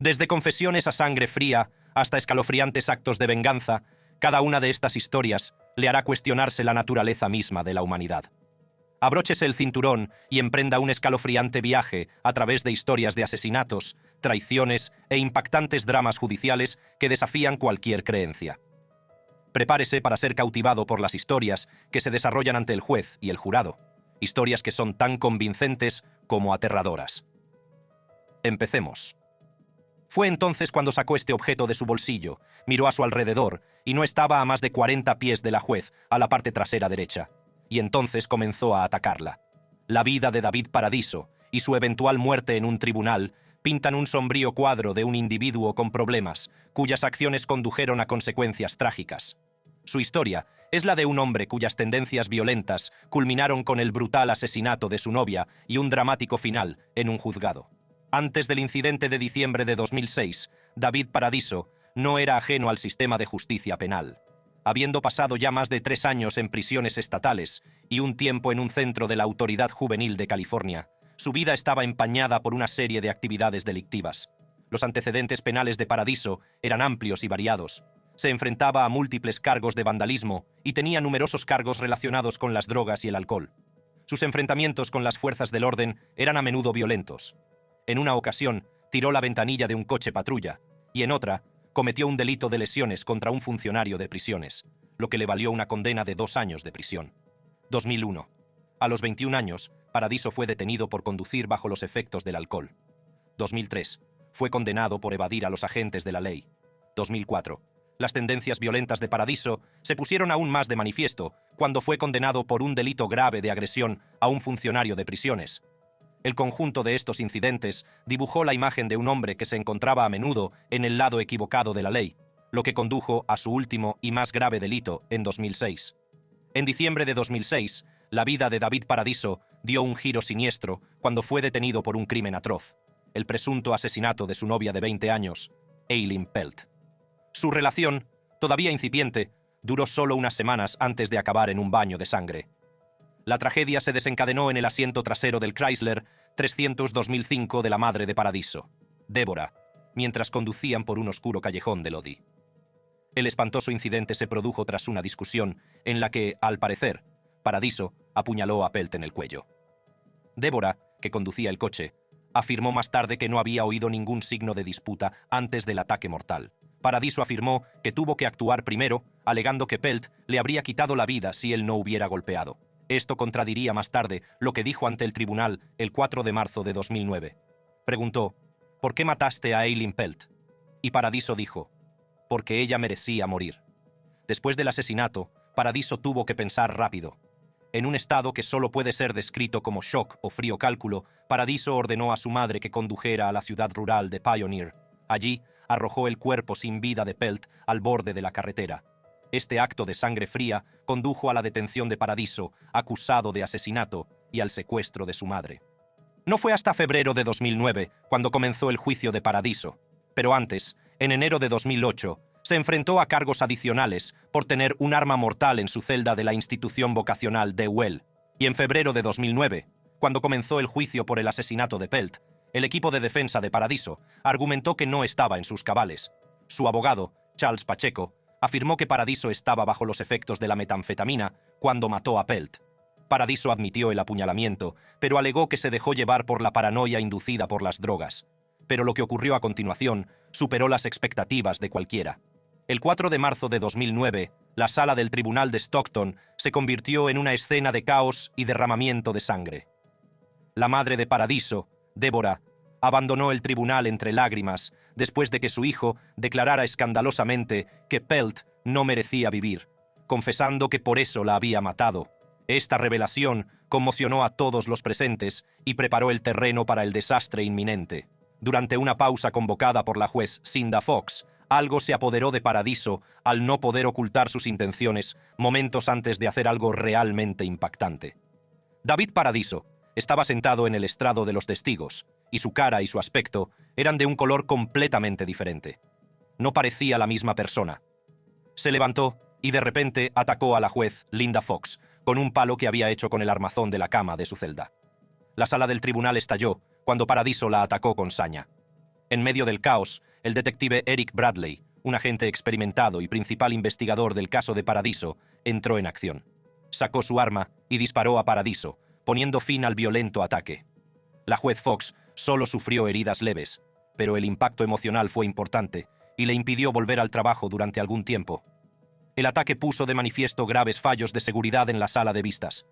Desde confesiones a sangre fría hasta escalofriantes actos de venganza, cada una de estas historias le hará cuestionarse la naturaleza misma de la humanidad. Abróchese el cinturón y emprenda un escalofriante viaje a través de historias de asesinatos, traiciones e impactantes dramas judiciales que desafían cualquier creencia. Prepárese para ser cautivado por las historias que se desarrollan ante el juez y el jurado, historias que son tan convincentes como aterradoras. Empecemos. Fue entonces cuando sacó este objeto de su bolsillo, miró a su alrededor y no estaba a más de 40 pies de la juez, a la parte trasera derecha, y entonces comenzó a atacarla. La vida de David Paradiso y su eventual muerte en un tribunal pintan un sombrío cuadro de un individuo con problemas, cuyas acciones condujeron a consecuencias trágicas. Su historia es la de un hombre cuyas tendencias violentas culminaron con el brutal asesinato de su novia y un dramático final en un juzgado. Antes del incidente de diciembre de 2006, David Paradiso no era ajeno al sistema de justicia penal. Habiendo pasado ya más de 3 años en prisiones estatales y un tiempo en un centro de la Autoridad Juvenil de California, su vida estaba empañada por una serie de actividades delictivas. Los antecedentes penales de Paradiso eran amplios y variados. Se enfrentaba a múltiples cargos de vandalismo y tenía numerosos cargos relacionados con las drogas y el alcohol. Sus enfrentamientos con las fuerzas del orden eran a menudo violentos. En una ocasión, tiró la ventanilla de un coche patrulla y en otra, cometió un delito de lesiones contra un funcionario de prisiones, lo que le valió una condena de 2 años de prisión. 2001. A los 21 años, Paradiso fue detenido por conducir bajo los efectos del alcohol. 2003. Fue condenado por evadir a los agentes de la ley. 2004. Las tendencias violentas de Paradiso se pusieron aún más de manifiesto cuando fue condenado por un delito grave de agresión a un funcionario de prisiones. El conjunto de estos incidentes dibujó la imagen de un hombre que se encontraba a menudo en el lado equivocado de la ley, lo que condujo a su último y más grave delito en 2006. En diciembre de 2006, la vida de David Paradiso dio un giro siniestro cuando fue detenido por un crimen atroz, el presunto asesinato de su novia de 20 años, Eileen Pelt. Su relación, todavía incipiente, duró solo unas semanas antes de acabar en un baño de sangre. La tragedia se desencadenó en el asiento trasero del Chrysler 300 2005 de la madre de Paradiso, Débora, mientras conducían por un oscuro callejón de Lodi. El espantoso incidente se produjo tras una discusión en la que, al parecer, Paradiso apuñaló a Pelt en el cuello. Débora, que conducía el coche, afirmó más tarde que no había oído ningún signo de disputa antes del ataque mortal. Paradiso afirmó que tuvo que actuar primero, alegando que Pelt le habría quitado la vida si él no hubiera golpeado. Esto contradiría más tarde lo que dijo ante el tribunal el 4 de marzo de 2009. Preguntó, ¿por qué mataste a Eileen Pelt? Y Paradiso dijo, porque ella merecía morir. Después del asesinato, Paradiso tuvo que pensar rápido. En un estado que solo puede ser descrito como shock o frío cálculo, Paradiso ordenó a su madre que condujera a la ciudad rural de Pioneer. Allí, arrojó el cuerpo sin vida de Pelt al borde de la carretera. Este acto de sangre fría condujo a la detención de Paradiso, acusado de asesinato, y al secuestro de su madre. No fue hasta febrero de 2009 cuando comenzó el juicio de Paradiso, pero antes, en enero de 2008, se enfrentó a cargos adicionales por tener un arma mortal en su celda de la institución vocacional de Well, y en febrero de 2009, cuando comenzó el juicio por el asesinato de Pelt, el equipo de defensa de Paradiso argumentó que no estaba en sus cabales. Su abogado, Charles Pacheco, afirmó que Paradiso estaba bajo los efectos de la metanfetamina cuando mató a Pelt. Paradiso admitió el apuñalamiento, pero alegó que se dejó llevar por la paranoia inducida por las drogas. Pero lo que ocurrió a continuación superó las expectativas de cualquiera. El 4 de marzo de 2009, la sala del tribunal de Stockton se convirtió en una escena de caos y derramamiento de sangre. La madre de Paradiso, Débora, abandonó el tribunal entre lágrimas después de que su hijo declarara escandalosamente que Pelt no merecía vivir, confesando que por eso la había matado. Esta revelación conmocionó a todos los presentes y preparó el terreno para el desastre inminente. Durante una pausa convocada por la juez Cinda Fox, algo se apoderó de Paradiso al no poder ocultar sus intenciones momentos antes de hacer algo realmente impactante. David Paradiso estaba sentado en el estrado de los testigos, y su cara y su aspecto eran de un color completamente diferente. No parecía la misma persona. Se levantó y de repente atacó a la juez Linda Fox con un palo que había hecho con el armazón de la cama de su celda. La sala del tribunal estalló cuando Paradiso la atacó con saña. En medio del caos, el detective Eric Bradley, un agente experimentado y principal investigador del caso de Paradiso, entró en acción. Sacó su arma y disparó a Paradiso, poniendo fin al violento ataque. La juez Fox solo sufrió heridas leves, pero el impacto emocional fue importante y le impidió volver al trabajo durante algún tiempo. El ataque puso de manifiesto graves fallos de seguridad en la sala de vistas.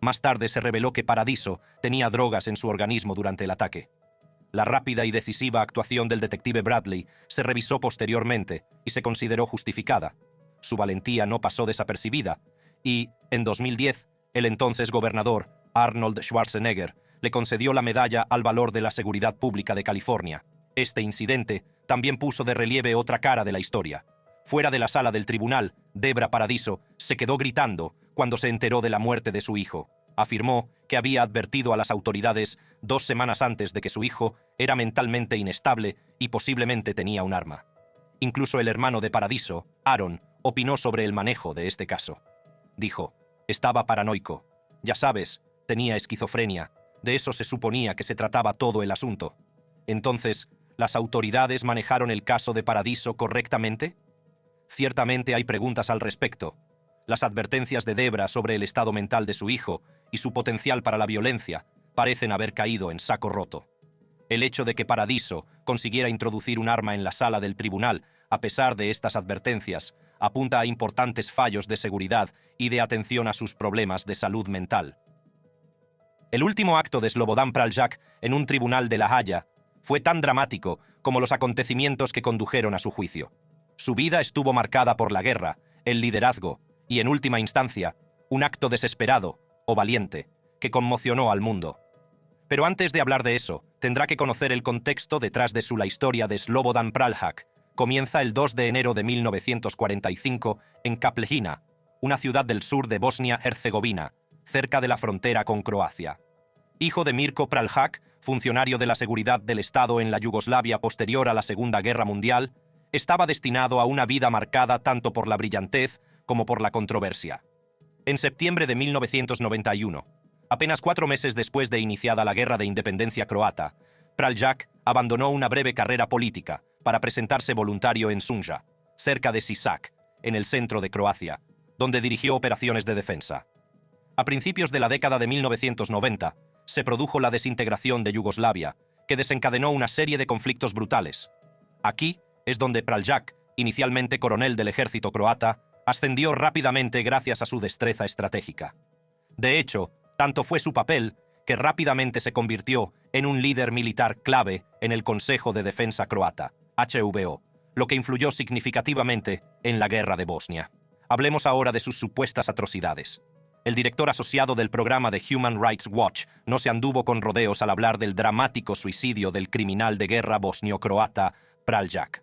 Más tarde se reveló que Paradiso tenía drogas en su organismo durante el ataque. La rápida y decisiva actuación del detective Bradley se revisó posteriormente y se consideró justificada. Su valentía no pasó desapercibida y, en 2010, el entonces gobernador, Arnold Schwarzenegger, le concedió la Medalla al Valor de la Seguridad Pública de California. Este incidente también puso de relieve otra cara de la historia. Fuera de la sala del tribunal, Debra Paradiso se quedó gritando cuando se enteró de la muerte de su hijo. Afirmó que había advertido a las autoridades 2 semanas antes de que su hijo era mentalmente inestable y posiblemente tenía un arma. Incluso el hermano de Paradiso, Aaron, opinó sobre el manejo de este caso. Dijo, estaba paranoico. Ya sabes, tenía esquizofrenia. De eso se suponía que se trataba todo el asunto. Entonces, ¿las autoridades manejaron el caso de Paradiso correctamente? Ciertamente hay preguntas al respecto. Las advertencias de Debra sobre el estado mental de su hijo y su potencial para la violencia parecen haber caído en saco roto. El hecho de que Paradiso consiguiera introducir un arma en la sala del tribunal, a pesar de estas advertencias, apunta a importantes fallos de seguridad y de atención a sus problemas de salud mental. El último acto de Slobodan Praljak en un tribunal de La Haya fue tan dramático como los acontecimientos que condujeron a su juicio. Su vida estuvo marcada por la guerra, el liderazgo y, en última instancia, un acto desesperado o valiente que conmocionó al mundo. Pero antes de hablar de eso, tendrá que conocer el contexto detrás de la historia de Slobodan Praljak. Comienza el 2 de enero de 1945 en Kapljina, una ciudad del sur de Bosnia-Herzegovina, cerca de la frontera con Croacia. Hijo de Mirko Praljak, funcionario de la seguridad del Estado en la Yugoslavia posterior a la Segunda Guerra Mundial, estaba destinado a una vida marcada tanto por la brillantez como por la controversia. En septiembre de 1991, apenas 4 meses después de iniciada la Guerra de Independencia croata, Praljak abandonó una breve carrera política para presentarse voluntario en Sunja, cerca de Sisak, en el centro de Croacia, donde dirigió operaciones de defensa. A principios de la década de 1990, se produjo la desintegración de Yugoslavia, que desencadenó una serie de conflictos brutales. Aquí es donde Praljak, inicialmente coronel del ejército croata, ascendió rápidamente gracias a su destreza estratégica. De hecho, tanto fue su papel que rápidamente se convirtió en un líder militar clave en el Consejo de Defensa Croata, HVO, lo que influyó significativamente en la guerra de Bosnia. Hablemos ahora de sus supuestas atrocidades. El director asociado del programa de Human Rights Watch no se anduvo con rodeos al hablar del dramático suicidio del criminal de guerra bosnio-croata Praljak.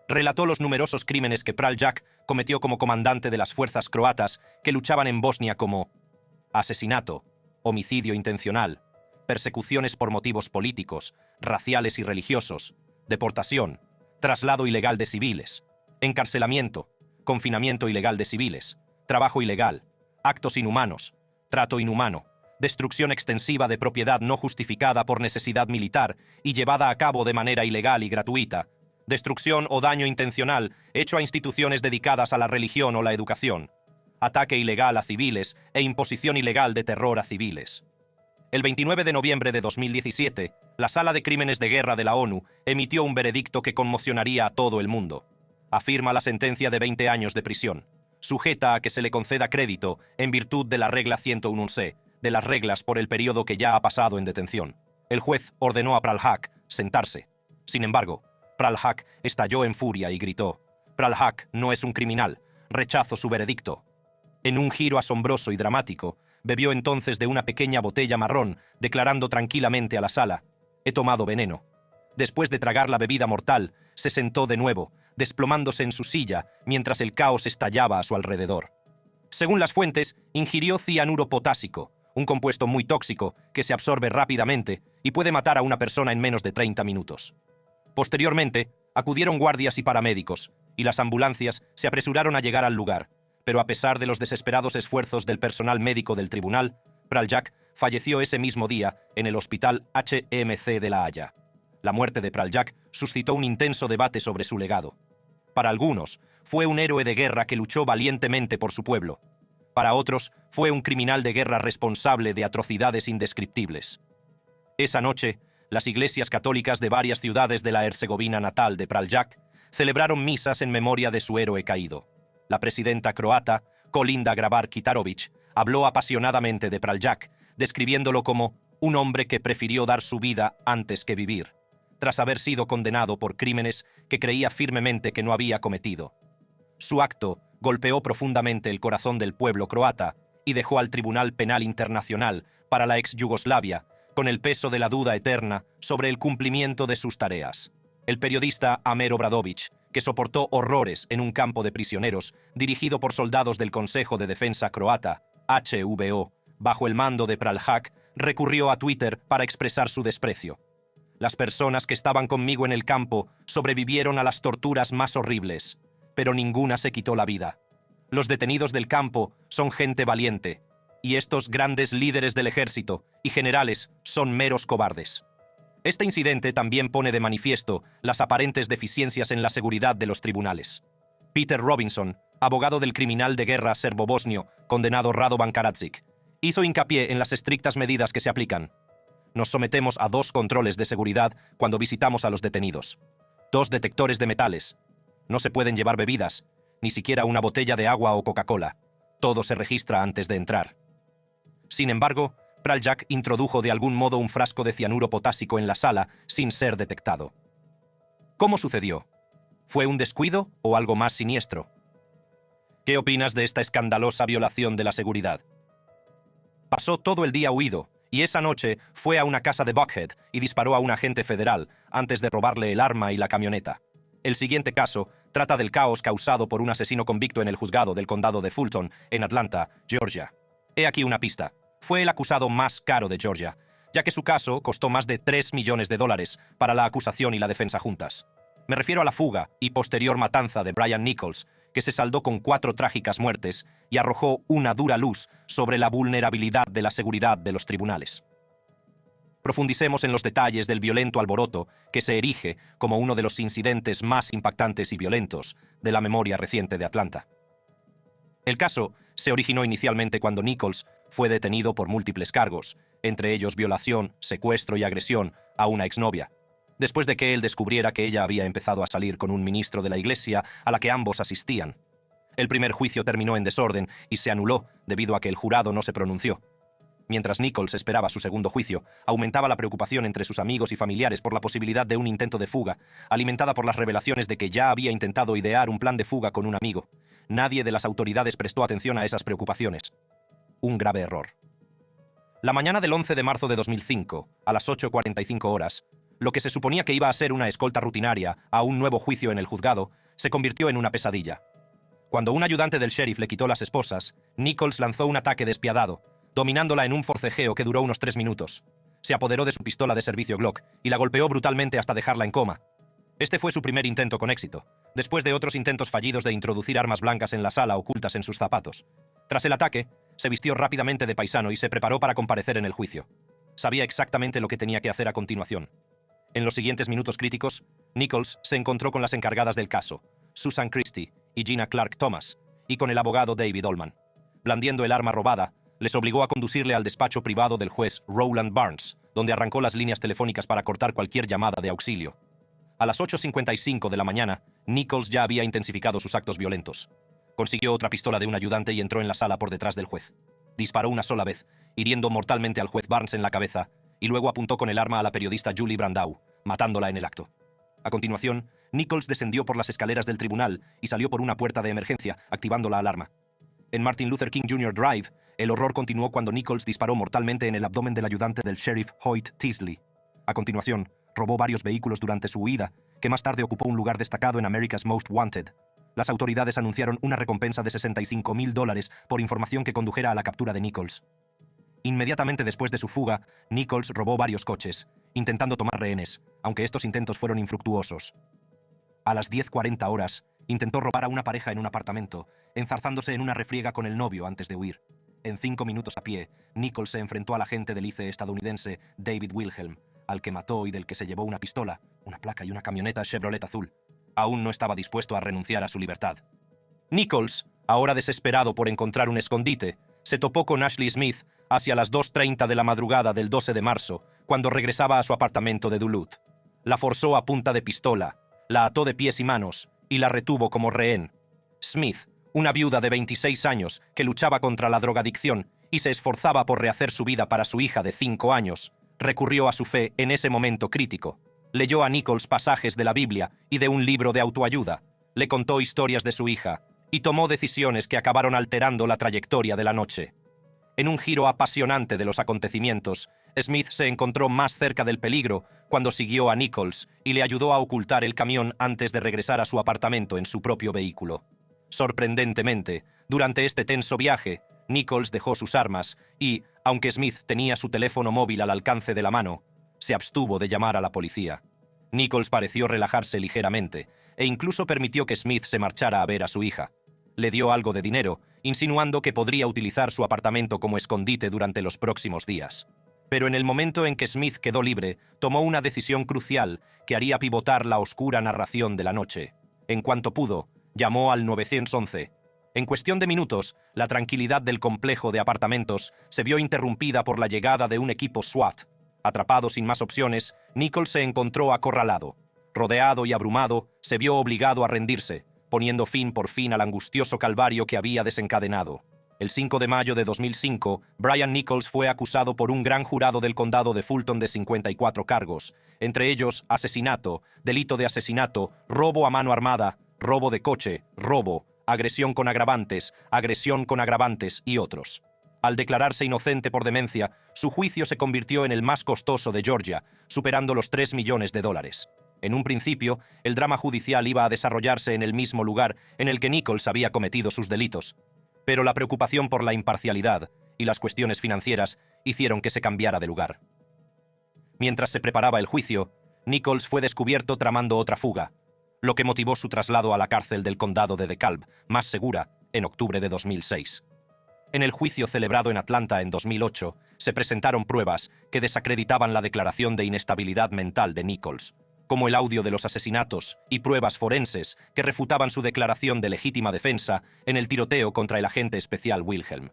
Relató los numerosos crímenes que Praljak cometió como comandante de las fuerzas croatas que luchaban en Bosnia, como asesinato, homicidio intencional, persecuciones por motivos políticos, raciales y religiosos, deportación, traslado ilegal de civiles, encarcelamiento, confinamiento ilegal de civiles, trabajo ilegal, actos inhumanos, trato inhumano, destrucción extensiva de propiedad no justificada por necesidad militar y llevada a cabo de manera ilegal y gratuita, destrucción o daño intencional hecho a instituciones dedicadas a la religión o la educación, ataque ilegal a civiles e imposición ilegal de terror a civiles. El 29 de noviembre de 2017, la Sala de Crímenes de Guerra de la ONU emitió un veredicto que conmocionaría a todo el mundo. Afirma la sentencia de 20 años de prisión, sujeta a que se le conceda crédito en virtud de la regla 101C, de las reglas por el periodo que ya ha pasado en detención. El juez ordenó a Praljak sentarse. Sin embargo, Praljak estalló en furia y gritó: «Praljak no es un criminal, rechazo su veredicto». En un giro asombroso y dramático, bebió entonces de una pequeña botella marrón, declarando tranquilamente a la sala: «He tomado veneno». Después de tragar la bebida mortal, se sentó de nuevo, desplomándose en su silla mientras el caos estallaba a su alrededor. Según las fuentes, ingirió cianuro potásico, un compuesto muy tóxico que se absorbe rápidamente y puede matar a una persona en menos de 30 minutos. Posteriormente, acudieron guardias y paramédicos, y las ambulancias se apresuraron a llegar al lugar, pero a pesar de los desesperados esfuerzos del personal médico del tribunal, Praljak falleció ese mismo día en el hospital HMC de La Haya. La muerte de Praljak suscitó un intenso debate sobre su legado. Para algunos, fue un héroe de guerra que luchó valientemente por su pueblo. Para otros, fue un criminal de guerra responsable de atrocidades indescriptibles. Esa noche, las iglesias católicas de varias ciudades de la Herzegovina natal de Praljak celebraron misas en memoria de su héroe caído. La presidenta croata, Kolinda Grabar-Kitarović, habló apasionadamente de Praljak, describiéndolo como un hombre que prefirió dar su vida antes que vivir, tras haber sido condenado por crímenes que creía firmemente que no había cometido. Su acto golpeó profundamente el corazón del pueblo croata y dejó al Tribunal Penal Internacional para la ex-Yugoslavia con el peso de la duda eterna sobre el cumplimiento de sus tareas. El periodista Amer Obradović, que soportó horrores en un campo de prisioneros dirigido por soldados del Consejo de Defensa croata, HVO, bajo el mando de Praljak, recurrió a Twitter para expresar su desprecio. Las personas que estaban conmigo en el campo sobrevivieron a las torturas más horribles, pero ninguna se quitó la vida. Los detenidos del campo son gente valiente, y estos grandes líderes del ejército y generales son meros cobardes. Este incidente también pone de manifiesto las aparentes deficiencias en la seguridad de los tribunales. Peter Robinson, abogado del criminal de guerra serbo-bosnio condenado Radovan Karadzic, hizo hincapié en las estrictas medidas que se aplican. Nos sometemos a 2 controles de seguridad cuando visitamos a los detenidos. 2 detectores de metales. No se pueden llevar bebidas, ni siquiera una botella de agua o Coca-Cola. Todo se registra antes de entrar. Sin embargo, Praljak introdujo de algún modo un frasco de cianuro potásico en la sala sin ser detectado. ¿Cómo sucedió? ¿Fue un descuido o algo más siniestro? ¿Qué opinas de esta escandalosa violación de la seguridad? Pasó todo el día huido, y esa noche fue a una casa de Buckhead y disparó a un agente federal antes de robarle el arma y la camioneta. El siguiente caso trata del caos causado por un asesino convicto en el juzgado del condado de Fulton, en Atlanta, Georgia. He aquí una pista. Fue el acusado más caro de Georgia, ya que su caso costó más de $3 millones para la acusación y la defensa juntas. Me refiero a la fuga y posterior matanza de Brian Nichols, que se saldó con 4 trágicas muertes y arrojó una dura luz sobre la vulnerabilidad de la seguridad de los tribunales. Profundicemos en los detalles del violento alboroto que se erige como uno de los incidentes más impactantes y violentos de la memoria reciente de Atlanta. El caso se originó inicialmente cuando Nichols fue detenido por múltiples cargos, entre ellos violación, secuestro y agresión a una exnovia, después de que él descubriera que ella había empezado a salir con un ministro de la iglesia a la que ambos asistían. El primer juicio terminó en desorden y se anuló debido a que el jurado no se pronunció. Mientras Nichols esperaba su segundo juicio, aumentaba la preocupación entre sus amigos y familiares por la posibilidad de un intento de fuga, alimentada por las revelaciones de que ya había intentado idear un plan de fuga con un amigo. Nadie de las autoridades prestó atención a esas preocupaciones. Un grave error. La mañana del 11 de marzo de 2005, a las 8:45 horas, lo que se suponía que iba a ser una escolta rutinaria a un nuevo juicio en el juzgado, se convirtió en una pesadilla. Cuando un ayudante del sheriff le quitó las esposas, Nichols lanzó un ataque despiadado, dominándola en un forcejeo que duró unos 3 minutos. Se apoderó de su pistola de servicio Glock y la golpeó brutalmente hasta dejarla en coma. Este fue su primer intento con éxito, después de otros intentos fallidos de introducir armas blancas en la sala ocultas en sus zapatos. Tras el ataque, se vistió rápidamente de paisano y se preparó para comparecer en el juicio. Sabía exactamente lo que tenía que hacer a continuación. En los siguientes minutos críticos, Nichols se encontró con las encargadas del caso, Susan Christie y Gina Clark Thomas, y con el abogado David Ullman. Blandiendo el arma robada, les obligó a conducirle al despacho privado del juez Roland Barnes, donde arrancó las líneas telefónicas para cortar cualquier llamada de auxilio. A las 8:55 de la mañana, Nichols ya había intensificado sus actos violentos. Consiguió otra pistola de un ayudante y entró en la sala por detrás del juez. Disparó una sola vez, hiriendo mortalmente al juez Barnes en la cabeza, y luego apuntó con el arma a la periodista Julie Brandau, matándola en el acto. A continuación, Nichols descendió por las escaleras del tribunal y salió por una puerta de emergencia, activando la alarma. En Martin Luther King Jr. Drive, el horror continuó cuando Nichols disparó mortalmente en el abdomen del ayudante del sheriff Hoyt Teasley. A continuación, robó varios vehículos durante su huida, que más tarde ocupó un lugar destacado en America's Most Wanted. Las autoridades anunciaron una recompensa de $65,000 por información que condujera a la captura de Nichols. Inmediatamente después de su fuga, Nichols robó varios coches, intentando tomar rehenes, aunque estos intentos fueron infructuosos. A las 10:40 horas, intentó robar a una pareja en un apartamento, enzarzándose en una refriega con el novio antes de huir. En 5 minutos a pie, Nichols se enfrentó al agente del ICE estadounidense David Wilhelm, al que mató y del que se llevó una pistola, una placa y una camioneta Chevrolet azul, aún no estaba dispuesto a renunciar a su libertad. Nichols, ahora desesperado por encontrar un escondite, se topó con Ashley Smith hacia las 2:30 de la madrugada del 12 de marzo, cuando regresaba a su apartamento de Duluth. La forzó a punta de pistola, la ató de pies y manos y la retuvo como rehén. Smith, una viuda de 26 años que luchaba contra la drogadicción y se esforzaba por rehacer su vida para su hija de 5 años, recurrió a su fe en ese momento crítico. Leyó a Nichols pasajes de la Biblia y de un libro de autoayuda, le contó historias de su hija y tomó decisiones que acabaron alterando la trayectoria de la noche. En un giro apasionante de los acontecimientos, Smith se encontró más cerca del peligro cuando siguió a Nichols y le ayudó a ocultar el camión antes de regresar a su apartamento en su propio vehículo. Sorprendentemente, durante este tenso viaje, Nichols dejó sus armas y, aunque Smith tenía su teléfono móvil al alcance de la mano, se abstuvo de llamar a la policía. Nichols pareció relajarse ligeramente e incluso permitió que Smith se marchara a ver a su hija. Le dio algo de dinero, insinuando que podría utilizar su apartamento como escondite durante los próximos días. Pero en el momento en que Smith quedó libre, tomó una decisión crucial que haría pivotar la oscura narración de la noche. En cuanto pudo, llamó al 911. En cuestión de minutos, la tranquilidad del complejo de apartamentos se vio interrumpida por la llegada de un equipo SWAT. Atrapado sin más opciones, Nichols se encontró acorralado. Rodeado y abrumado, se vio obligado a rendirse, poniendo fin por fin al angustioso calvario que había desencadenado. El 5 de mayo de 2005, Brian Nichols fue acusado por un gran jurado del condado de Fulton de 54 cargos, entre ellos asesinato, delito de asesinato, robo a mano armada, robo de coche, robo, agresión con agravantes y otros. Al declararse inocente por demencia, su juicio se convirtió en el más costoso de Georgia, superando los $3 millones. En un principio, el drama judicial iba a desarrollarse en el mismo lugar en el que Nichols había cometido sus delitos. Pero la preocupación por la imparcialidad y las cuestiones financieras hicieron que se cambiara de lugar. Mientras se preparaba el juicio, Nichols fue descubierto tramando otra fuga, lo que motivó su traslado a la cárcel del condado de DeKalb, más segura, en octubre de 2006. En el juicio celebrado en Atlanta en 2008, se presentaron pruebas que desacreditaban la declaración de inestabilidad mental de Nichols, como el audio de los asesinatos y pruebas forenses que refutaban su declaración de legítima defensa en el tiroteo contra el agente especial Wilhelm.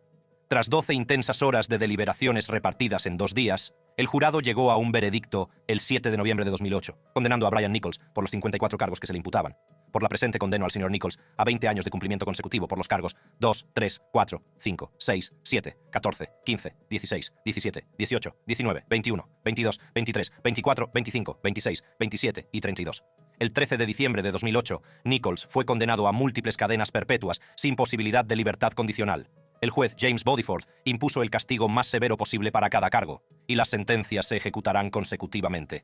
Tras 12 intensas horas de deliberaciones repartidas en 2 días, el jurado llegó a un veredicto el 7 de noviembre de 2008, condenando a Brian Nichols por los 54 cargos que se le imputaban. Por la presente condeno al señor Nichols a 20 años de cumplimiento consecutivo por los cargos 2, 3, 4, 5, 6, 7, 14, 15, 16, 17, 18, 19, 21, 22, 23, 24, 25, 26, 27 y 32. El 13 de diciembre de 2008, Nichols fue condenado a múltiples cadenas perpetuas sin posibilidad de libertad condicional. El juez James Bodiford impuso el castigo más severo posible para cada cargo, y las sentencias se ejecutarán consecutivamente.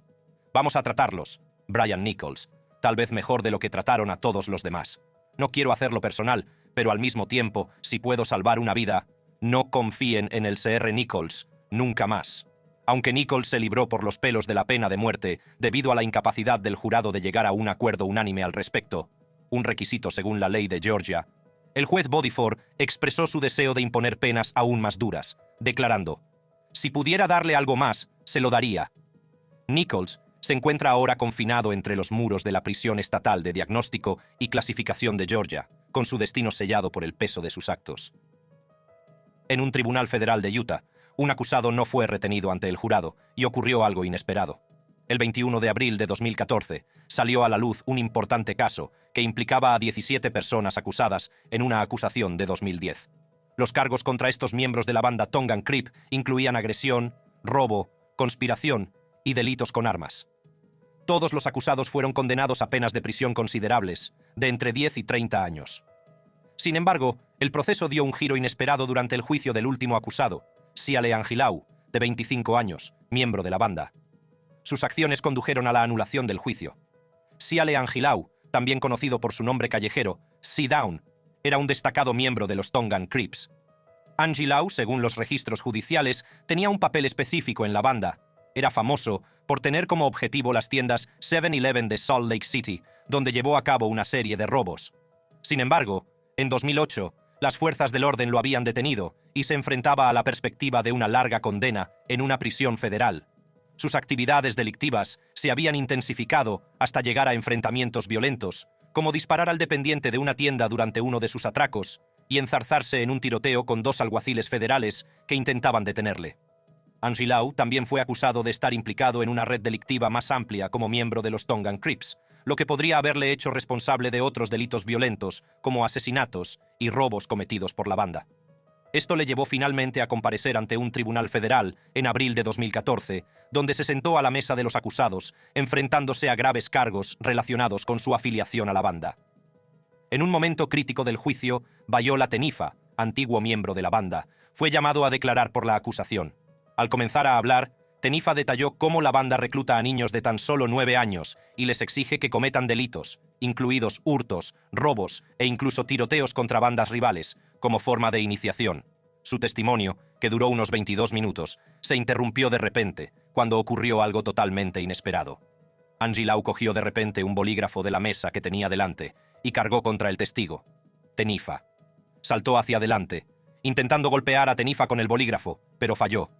Vamos a tratarlos, Brian Nichols, tal vez mejor de lo que trataron a todos los demás. No quiero hacerlo personal, pero al mismo tiempo, si puedo salvar una vida, no confíen en el Sr. Nichols, nunca más. Aunque Nichols se libró por los pelos de la pena de muerte debido a la incapacidad del jurado de llegar a un acuerdo unánime al respecto, un requisito según la ley de Georgia, el juez Bodiford expresó su deseo de imponer penas aún más duras, declarando: «Si pudiera darle algo más, se lo daría». Nichols se encuentra ahora confinado entre los muros de la prisión estatal de diagnóstico y clasificación de Georgia, con su destino sellado por el peso de sus actos. En un tribunal federal de Utah, un acusado no fue retenido ante el jurado y ocurrió algo inesperado. El 21 de abril de 2014 salió a la luz un importante caso que implicaba a 17 personas acusadas en una acusación de 2010. Los cargos contra estos miembros de la banda Tongan Crip incluían agresión, robo, conspiración y delitos con armas. Todos los acusados fueron condenados a penas de prisión considerables, de entre 10 y 30 años. Sin embargo, el proceso dio un giro inesperado durante el juicio del último acusado, Siale Angilau, de 25 años, miembro de la banda. Sus acciones condujeron a la anulación del juicio. Siale Angilau, también conocido por su nombre callejero, C-Down, era un destacado miembro de los Tongan Crips. Angilau, según los registros judiciales, tenía un papel específico en la banda. Era famoso por tener como objetivo las tiendas 7-Eleven de Salt Lake City, donde llevó a cabo una serie de robos. Sin embargo, en 2008, las fuerzas del orden lo habían detenido y se enfrentaba a la perspectiva de una larga condena en una prisión federal. Sus actividades delictivas se habían intensificado hasta llegar a enfrentamientos violentos, como disparar al dependiente de una tienda durante uno de sus atracos y enzarzarse en un tiroteo con 2 alguaciles federales que intentaban detenerle. Angilau también fue acusado de estar implicado en una red delictiva más amplia como miembro de los Tongan Crips, lo que podría haberle hecho responsable de otros delitos violentos, como asesinatos y robos cometidos por la banda. Esto le llevó finalmente a comparecer ante un tribunal federal en abril de 2014, donde se sentó a la mesa de los acusados, enfrentándose a graves cargos relacionados con su afiliación a la banda. En un momento crítico del juicio, Bayola Tenifa, antiguo miembro de la banda, fue llamado a declarar por la acusación. Al comenzar a hablar, Tenifa detalló cómo la banda recluta a niños de tan solo 9 años y les exige que cometan delitos, incluidos hurtos, robos e incluso tiroteos contra bandas rivales, como forma de iniciación. Su testimonio, que duró unos 22 minutos, se interrumpió de repente, cuando ocurrió algo totalmente inesperado. Angilau cogió de repente un bolígrafo de la mesa que tenía delante y cargó contra el testigo, Tenifa. Saltó hacia adelante, intentando golpear a Tenifa con el bolígrafo, pero falló.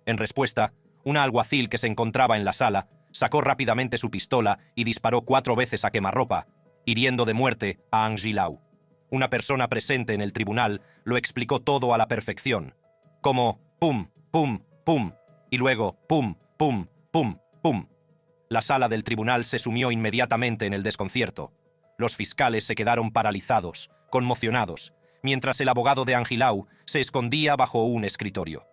En respuesta, una alguacil que se encontraba en la sala sacó rápidamente su pistola y disparó 4 veces a quemarropa, hiriendo de muerte a Angilau. Una persona presente en el tribunal lo explicó todo a la perfección, como pum, pum, pum, y luego pum, pum, pum, pum. La sala del tribunal se sumió inmediatamente en el desconcierto. Los fiscales se quedaron paralizados, conmocionados, mientras el abogado de Angilau se escondía bajo un escritorio.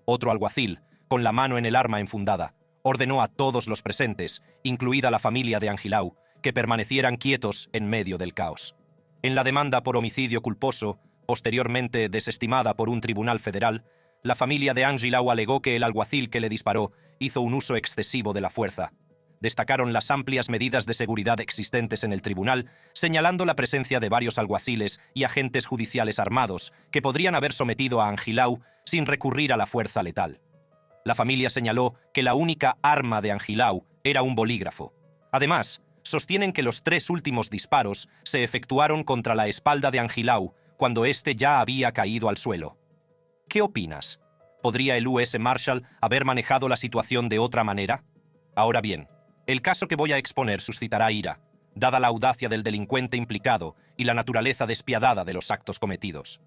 Otro alguacil, con la mano en el arma enfundada, ordenó a todos los presentes, incluida la familia de Angilau, que permanecieran quietos en medio del caos. En la demanda por homicidio culposo, posteriormente desestimada por un tribunal federal, la familia de Angilau alegó que el alguacil que le disparó hizo un uso excesivo de la fuerza. Destacaron las amplias medidas de seguridad existentes en el tribunal, señalando la presencia de varios alguaciles y agentes judiciales armados que podrían haber sometido a Angilau sin recurrir a la fuerza letal. La familia señaló que la única arma de Angilau era un bolígrafo. Además, sostienen que los 3 últimos disparos se efectuaron contra la espalda de Angilau cuando éste ya había caído al suelo. ¿Qué opinas? ¿Podría el US Marshal haber manejado la situación de otra manera? Ahora bien, el caso que voy a exponer suscitará ira, dada la audacia del delincuente implicado y la naturaleza despiadada de los actos cometidos.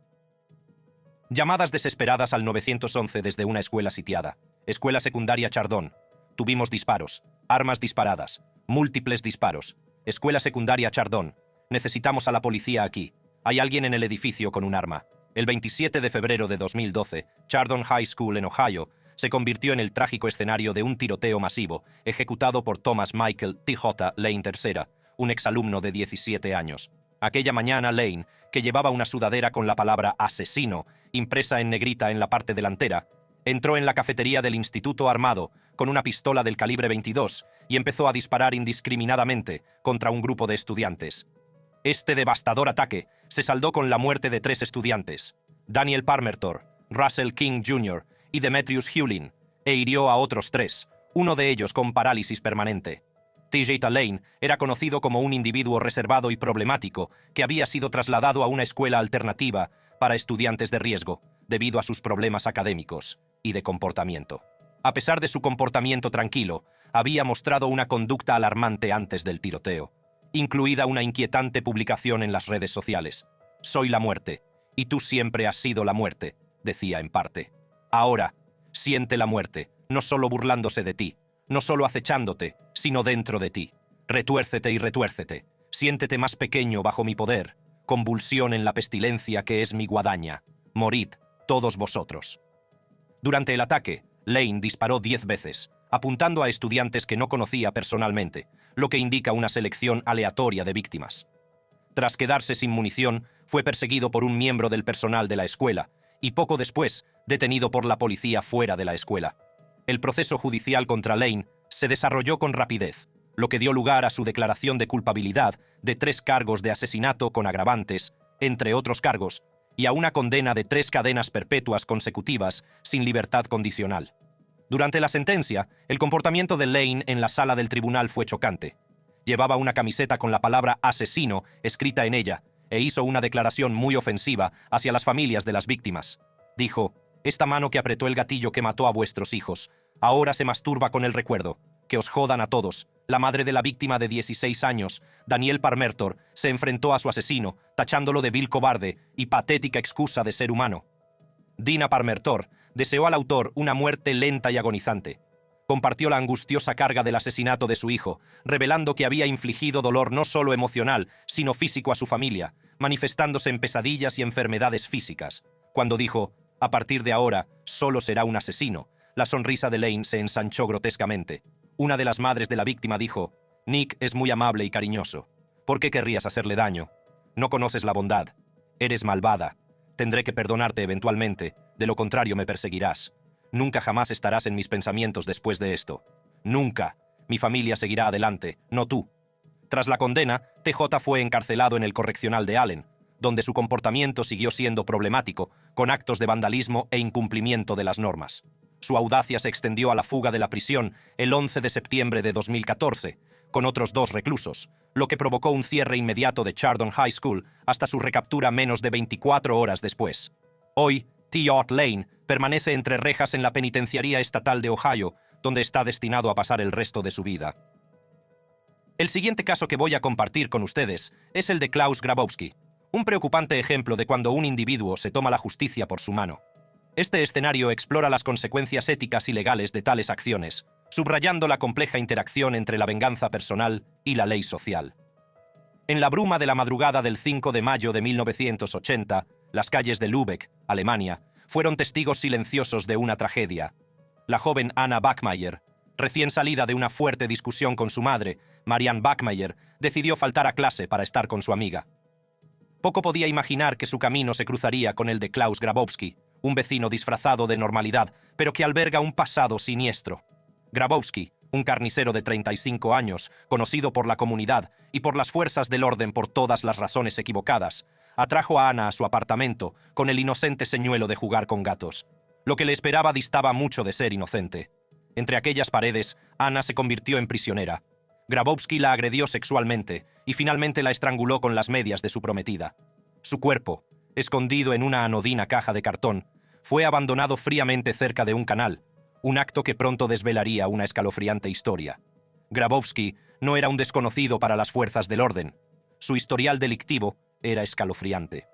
Llamadas desesperadas al 911 desde una escuela sitiada. Escuela secundaria Chardon. Tuvimos disparos, armas disparadas, múltiples disparos. Escuela secundaria Chardon. Necesitamos a la policía aquí. Hay alguien en el edificio con un arma. El 27 de febrero de 2012, Chardon High School en Ohio se convirtió en el trágico escenario de un tiroteo masivo ejecutado por Thomas Michael T.J. Lane III, un exalumno de 17 años. Aquella mañana, Lane, que llevaba una sudadera con la palabra asesino impresa en negrita en la parte delantera, entró en la cafetería del instituto armado con una pistola del calibre 22 y empezó a disparar indiscriminadamente contra un grupo de estudiantes. Este devastador ataque se saldó con la muerte de 3 estudiantes, Daniel Parmertor, Russell King Jr. y Demetrius Hewlin, e hirió a otros 3, uno de ellos con parálisis permanente. T.J. Lane era conocido como un individuo reservado y problemático que había sido trasladado a una escuela alternativa para estudiantes de riesgo, debido a sus problemas académicos y de comportamiento. A pesar de su comportamiento tranquilo, había mostrado una conducta alarmante antes del tiroteo, incluida una inquietante publicación en las redes sociales. «Soy la muerte, y tú siempre has sido la muerte», decía en parte. Ahora, siente la muerte, no solo burlándose de ti, no solo acechándote, sino dentro de ti. Retuércete y retuércete. Siéntete más pequeño bajo mi poder. Convulsión en la pestilencia que es mi guadaña. Morid, todos vosotros. Durante el ataque, Lane disparó 10 veces, apuntando a estudiantes que no conocía personalmente, lo que indica una selección aleatoria de víctimas. Tras quedarse sin munición, fue perseguido por un miembro del personal de la escuela y poco después detenido por la policía fuera de la escuela. El proceso judicial contra Lane se desarrolló con rapidez, lo que dio lugar a su declaración de culpabilidad de 3 cargos de asesinato con agravantes, entre otros cargos, y a una condena de 3 cadenas perpetuas consecutivas sin libertad condicional. Durante la sentencia, el comportamiento de Lane en la sala del tribunal fue chocante. Llevaba una camiseta con la palabra asesino escrita en ella e hizo una declaración muy ofensiva hacia las familias de las víctimas. Dijo: «Esta mano que apretó el gatillo que mató a vuestros hijos Ahora se masturba con el recuerdo. Que os jodan a todos. La madre de la víctima de 16 años, Danielle Parmertor, se enfrentó a su asesino, tachándolo de vil cobarde y patética excusa de ser humano. Dina Parmertor deseó al autor una muerte lenta y agonizante. Compartió la angustiosa carga del asesinato de su hijo, revelando que había infligido dolor no solo emocional, sino físico a su familia, manifestándose en pesadillas y enfermedades físicas. Cuando dijo, a partir de ahora, solo será un asesino, la sonrisa de Lane se ensanchó grotescamente. Una de las madres de la víctima dijo, Nick es muy amable y cariñoso. ¿Por qué querrías hacerle daño? No conoces la bondad. Eres malvada. Tendré que perdonarte eventualmente, de lo contrario me perseguirás. Nunca jamás estarás en mis pensamientos después de esto. Nunca. Mi familia seguirá adelante, no tú. Tras la condena, TJ fue encarcelado en el correccional de Allen, donde su comportamiento siguió siendo problemático, con actos de vandalismo e incumplimiento de las normas. Su audacia se extendió a la fuga de la prisión el 11 de septiembre de 2014, con otros 2 reclusos, lo que provocó un cierre inmediato de Chardon High School hasta su recaptura menos de 24 horas después. Hoy, T.J. Lane permanece entre rejas en la penitenciaría estatal de Ohio, donde está destinado a pasar el resto de su vida. El siguiente caso que voy a compartir con ustedes es el de Klaus Grabowski, un preocupante ejemplo de cuando un individuo se toma la justicia por su mano. Este escenario explora las consecuencias éticas y legales de tales acciones, subrayando la compleja interacción entre la venganza personal y la ley social. En la bruma de la madrugada del 5 de mayo de 1980, las calles de Lübeck, Alemania, fueron testigos silenciosos de una tragedia. La joven Anna Backmayer, recién salida de una fuerte discusión con su madre, Marianne Backmayer, decidió faltar a clase para estar con su amiga. Poco podía imaginar que su camino se cruzaría con el de Klaus Grabowski, un vecino disfrazado de normalidad, pero que alberga un pasado siniestro. Grabowski, un carnicero de 35 años, conocido por la comunidad y por las fuerzas del orden por todas las razones equivocadas, atrajo a Anna a su apartamento con el inocente señuelo de jugar con gatos. Lo que le esperaba distaba mucho de ser inocente. Entre aquellas paredes, Anna se convirtió en prisionera. Grabowski la agredió sexualmente y finalmente la estranguló con las medias de su prometida. Su cuerpo, escondido en una anodina caja de cartón, fue abandonado fríamente cerca de un canal, un acto que pronto desvelaría una escalofriante historia. Grabowski no era un desconocido para las fuerzas del orden. Su historial delictivo era escalofriante.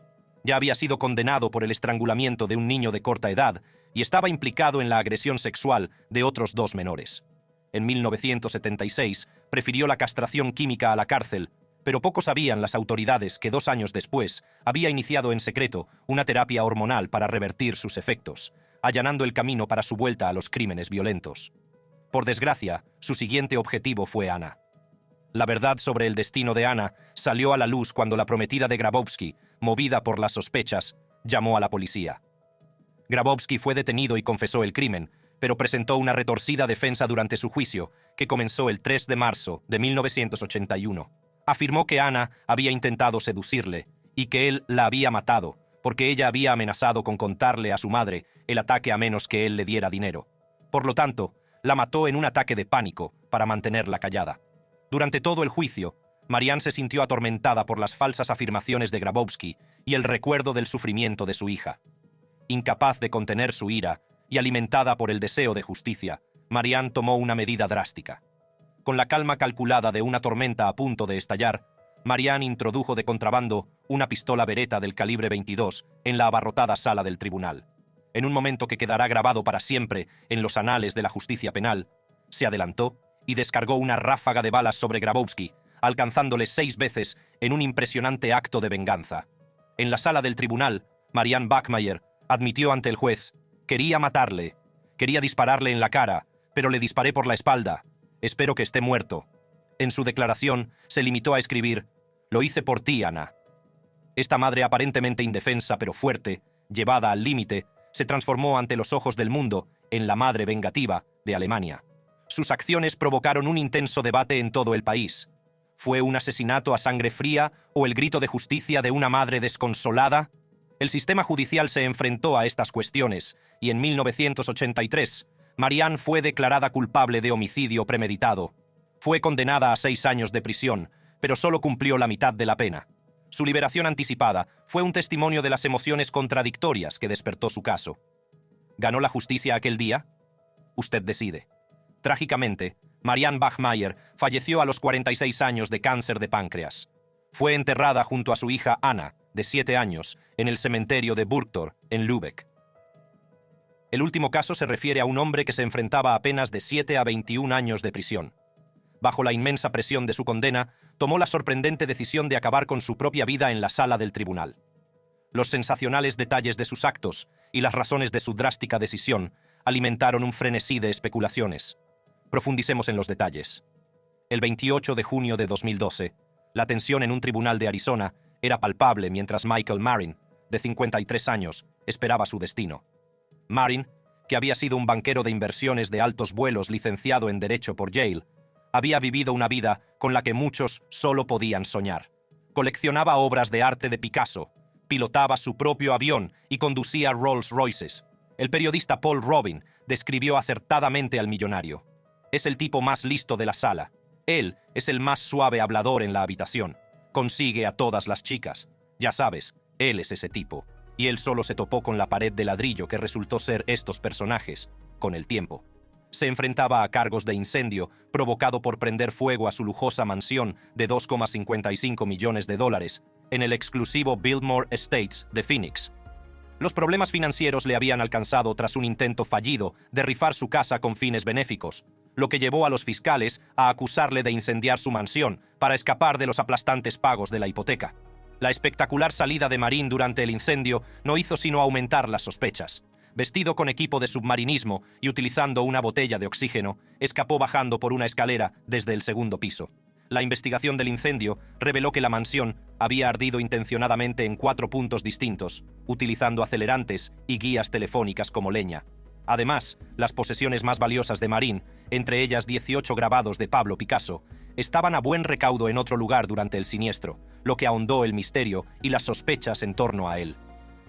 Ya había sido condenado por el estrangulamiento de un niño de corta edad y estaba implicado en la agresión sexual de otros 2 menores. En 1976 prefirió la castración química a la cárcel, pero poco sabían las autoridades que 2 años después había iniciado en secreto una terapia hormonal para revertir sus efectos, allanando el camino para su vuelta a los crímenes violentos. Por desgracia, su siguiente objetivo fue Anna. La verdad sobre el destino de Anna salió a la luz cuando la prometida de Grabowski, movida por las sospechas, llamó a la policía. Grabowski fue detenido y confesó el crimen, pero presentó una retorcida defensa durante su juicio, que comenzó el 3 de marzo de 1981. Afirmó que Anna había intentado seducirle y que él la había matado, porque ella había amenazado con contarle a su madre el ataque a menos que él le diera dinero. Por lo tanto, la mató en un ataque de pánico para mantenerla callada. Durante todo el juicio, Marianne se sintió atormentada por las falsas afirmaciones de Grabowski y el recuerdo del sufrimiento de su hija. Incapaz de contener su ira y alimentada por el deseo de justicia, Marianne tomó una medida drástica. Con la calma calculada de una tormenta a punto de estallar, Marianne introdujo de contrabando una pistola Beretta del calibre 22 en la abarrotada sala del tribunal. En un momento que quedará grabado para siempre en los anales de la justicia penal, se adelantó y descargó una ráfaga de balas sobre Grabowski, alcanzándole 6 veces en un impresionante acto de venganza. En la sala del tribunal, Marianne Backmayer admitió ante el juez: «Quería matarle. Quería dispararle en la cara, pero le disparé por la espalda. Espero que esté muerto». En su declaración, se limitó a escribir: «Lo hice por ti, Anna». Esta madre aparentemente indefensa pero fuerte, llevada al límite, se transformó ante los ojos del mundo en la madre vengativa de Alemania. Sus acciones provocaron un intenso debate en todo el país. ¿Fue un asesinato a sangre fría o el grito de justicia de una madre desconsolada? El sistema judicial se enfrentó a estas cuestiones y en 1983, Marianne fue declarada culpable de homicidio premeditado. Fue condenada a 6 años de prisión, pero solo cumplió la mitad de la pena. Su liberación anticipada fue un testimonio de las emociones contradictorias que despertó su caso. ¿Ganó la justicia aquel día? Usted decide. Trágicamente, Marianne Bachmeier falleció a los 46 años de cáncer de páncreas. Fue enterrada junto a su hija Anna, de 7 años, en el cementerio de Burgtor, en Lübeck. El último caso se refiere a un hombre que se enfrentaba a penas de 7 a 21 años de prisión. Bajo la inmensa presión de su condena, tomó la sorprendente decisión de acabar con su propia vida en la sala del tribunal. Los sensacionales detalles de sus actos y las razones de su drástica decisión alimentaron un frenesí de especulaciones. Profundicemos en los detalles. El 28 de junio de 2012, la tensión en un tribunal de Arizona era palpable mientras Michael Marin, de 53 años, esperaba su destino. Marin, que había sido un banquero de inversiones de altos vuelos licenciado en Derecho por Yale, había vivido una vida con la que muchos solo podían soñar. Coleccionaba obras de arte de Picasso, pilotaba su propio avión y conducía Rolls Royces. El periodista Paul Robin describió acertadamente al millonario. Es el tipo más listo de la sala. Él es el más suave hablador en la habitación. Consigue a todas las chicas. Ya sabes, él es ese tipo. Y él solo se topó con la pared de ladrillo que resultó ser estos personajes, con el tiempo. Se enfrentaba a cargos de incendio provocado por prender fuego a su lujosa mansión de $2,55 millones en el exclusivo Biltmore Estates de Phoenix. Los problemas financieros le habían alcanzado tras un intento fallido de rifar su casa con fines benéficos, lo que llevó a los fiscales a acusarle de incendiar su mansión para escapar de los aplastantes pagos de la hipoteca. La espectacular salida de Marin durante el incendio no hizo sino aumentar las sospechas. Vestido con equipo de submarinismo y utilizando una botella de oxígeno, escapó bajando por una escalera desde el segundo piso. La investigación del incendio reveló que la mansión había ardido intencionadamente en 4 puntos distintos, utilizando acelerantes y guías telefónicas como leña. Además, las posesiones más valiosas de Marin, entre ellas 18 grabados de Pablo Picasso, estaban a buen recaudo en otro lugar durante el siniestro, lo que ahondó el misterio y las sospechas en torno a él.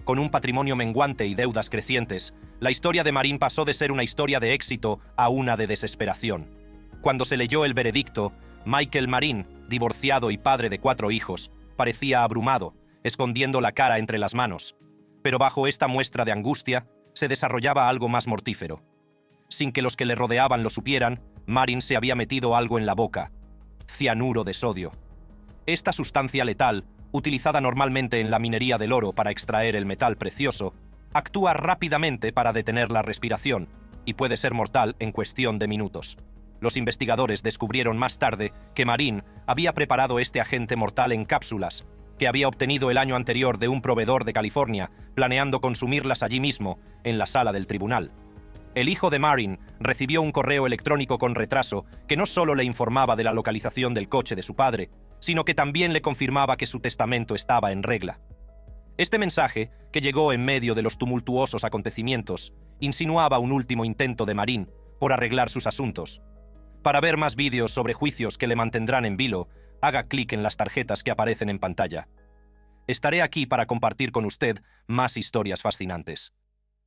Con un patrimonio menguante y deudas crecientes, la historia de Marin pasó de ser una historia de éxito a una de desesperación. Cuando se leyó el veredicto, Michael Marin, divorciado y padre de 4 hijos, parecía abrumado, escondiendo la cara entre las manos. Pero bajo esta muestra de angustia, se desarrollaba algo más mortífero. Sin que los que le rodeaban lo supieran, Marin se había metido algo en la boca: cianuro de sodio. Esta sustancia letal, utilizada normalmente en la minería del oro para extraer el metal precioso, actúa rápidamente para detener la respiración y puede ser mortal en cuestión de minutos. Los investigadores descubrieron más tarde que Marin había preparado este agente mortal en cápsulas que había obtenido el año anterior de un proveedor de California, planeando consumirlas allí mismo, en la sala del tribunal. El hijo de Marin recibió un correo electrónico con retraso que no solo le informaba de la localización del coche de su padre, sino que también le confirmaba que su testamento estaba en regla. Este mensaje, que llegó en medio de los tumultuosos acontecimientos, insinuaba un último intento de Marin por arreglar sus asuntos. Para ver más vídeos sobre juicios que le mantendrán en vilo, haga clic en las tarjetas que aparecen en pantalla. Estaré aquí para compartir con usted más historias fascinantes.